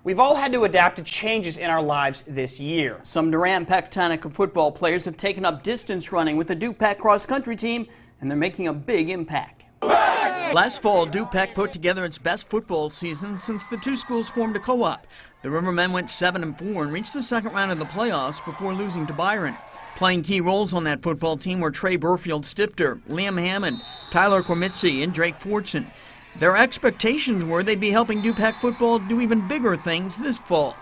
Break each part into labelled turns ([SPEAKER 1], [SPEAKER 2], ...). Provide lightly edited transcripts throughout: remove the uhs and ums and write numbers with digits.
[SPEAKER 1] We've all had to adapt to changes in our lives this year.
[SPEAKER 2] Some Durham-Pecatonica football players have taken up distance running with the DuPec cross-country team, and they're making a big impact. Last fall, DuPec put together its best football season since the two schools formed a co-op. The Rivermen went 7-4 and reached the second round of the playoffs before losing to Byron. Playing key roles on that football team were Trey Burfield-Stifter, Liam Hammond, Tyler Cormitzi, and Drake FORTSON. Their expectations were they'd be helping DuPec football do even bigger things this fall.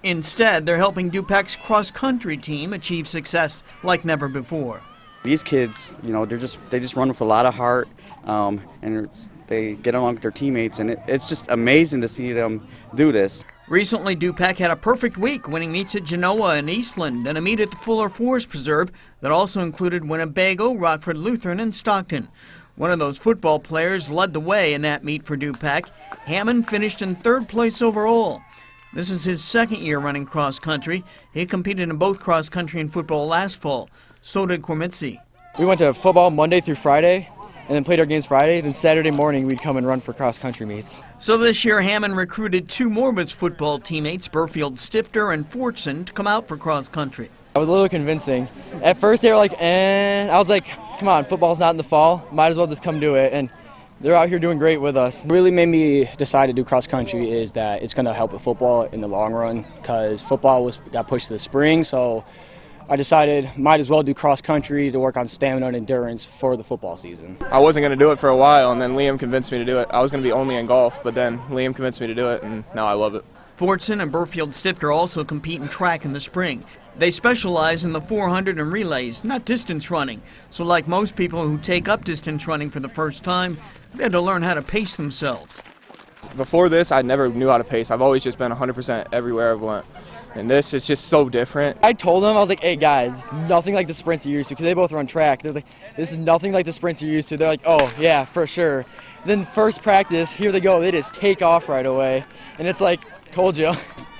[SPEAKER 2] Instead, they're helping DuPec's cross-country team achieve success like never before.
[SPEAKER 3] These kids, you know, they just run with a lot of heart, and they get along with their teammates, and it's just amazing to see them do this.
[SPEAKER 2] Recently, DuPec had a perfect week, winning meets at Genoa and Eastland, and a meet at the Fuller Forest Preserve that also included Winnebago, Rockford Lutheran, and Stockton. One of those football players led the way in that meet for DuPec. Hammond finished in third place overall. This is his second year running cross-country. He competed in both cross-country and football last fall. So did Cormitzi.
[SPEAKER 4] We went to football Monday through Friday, and then played our games Friday. Then Saturday morning, we'd come and run for cross-country meets.
[SPEAKER 2] So this year, Hammond recruited two more of his football teammates, Burfield-Stifter and FORTSON, to come out for cross-country.
[SPEAKER 4] I was a little convincing. At first, they were like, eh. I was like, come on, football's not in the fall. Might as well just come do it. And they're out here doing great with us.
[SPEAKER 5] What really made me decide to do cross-country is that it's going to help with football in the long run, because football got pushed to the spring, so I decided might as well do cross-country to work on stamina and endurance for the football season.
[SPEAKER 6] I wasn't going to do it for a while, and then Liam convinced me to do it. I was going to be only in golf, but then Liam convinced me to do it, and now I love it.
[SPEAKER 2] FORTSON and Burfield-Stifter also compete in track in the spring. They specialize in the 400 and relays, not distance running. So like most people who take up distance running for the first time, they had to learn how to pace themselves.
[SPEAKER 6] Before this, I never knew how to pace. I've always just been 100% everywhere I went. And this is just so different.
[SPEAKER 4] I told them, I was like, hey guys, it's nothing like the sprints you're used to, because they both run track. They was like, this is nothing like the sprints you're used to. They're like, oh yeah, for sure. Then first practice, here they go, they just take off right away. And it's like, told you.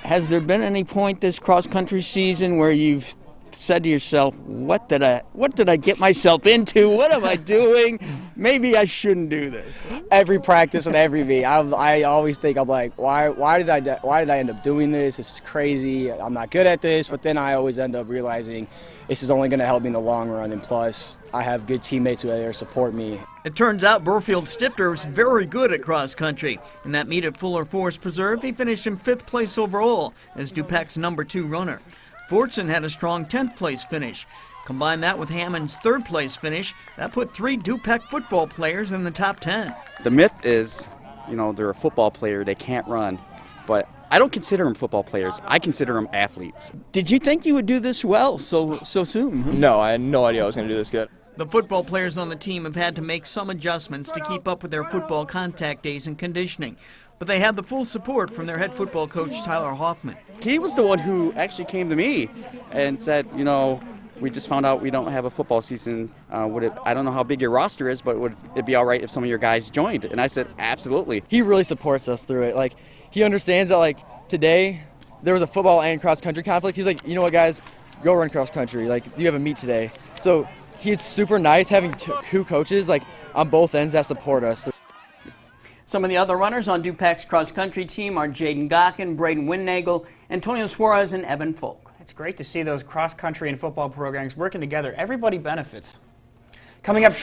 [SPEAKER 7] Has there been any point this cross-country season where you've said to yourself, what did I get myself into? What am I doing? Maybe I shouldn't do this.
[SPEAKER 5] Every practice and every meet, I always think, I'm like, why did I end up doing this? This is crazy. I'm not good at this. But then I always end up realizing this is only going to help me in the long run, and plus I have good teammates who are there to support me.
[SPEAKER 2] It turns out Burfield-Stifter was very good at cross-country. In that meet at Fuller Forest Preserve, he finished in 5th place overall as DuPec's #2 runner. FORTSON had a strong 10th place finish. Combine that with Hammond's 3rd place finish, that put 3 DuPec football players in the top 10.
[SPEAKER 3] The myth is, you know, they're a football player, they can't run. But I don't consider them football players. I consider them athletes.
[SPEAKER 7] Did you think you would do this well so soon? Huh?
[SPEAKER 6] No, I had no idea I was going to do this good.
[SPEAKER 2] The football players on the team have had to make some adjustments to keep up with their football contact days and conditioning. But they have the full support from their head football coach, Tyler Hoffman.
[SPEAKER 3] He was the one who actually came to me and said, you know, we just found out we don't have a football season. I don't know how big your roster is, but would it be all right if some of your guys joined? And I said, absolutely.
[SPEAKER 4] He really supports us through it. Like, he understands that, like, today there was a football and cross-country conflict. He's like, you know what, guys, go run cross-country. Like, you have a meet today. So he's super nice having two coaches, like, on both ends that support us.
[SPEAKER 2] Some of the other runners on DuPec's cross-country team are Jaden Gockin, Braden Winnagel, Antonio Suarez, and Evan Folk.
[SPEAKER 1] It's great to see those cross-country and football programs working together. Everybody benefits. Coming up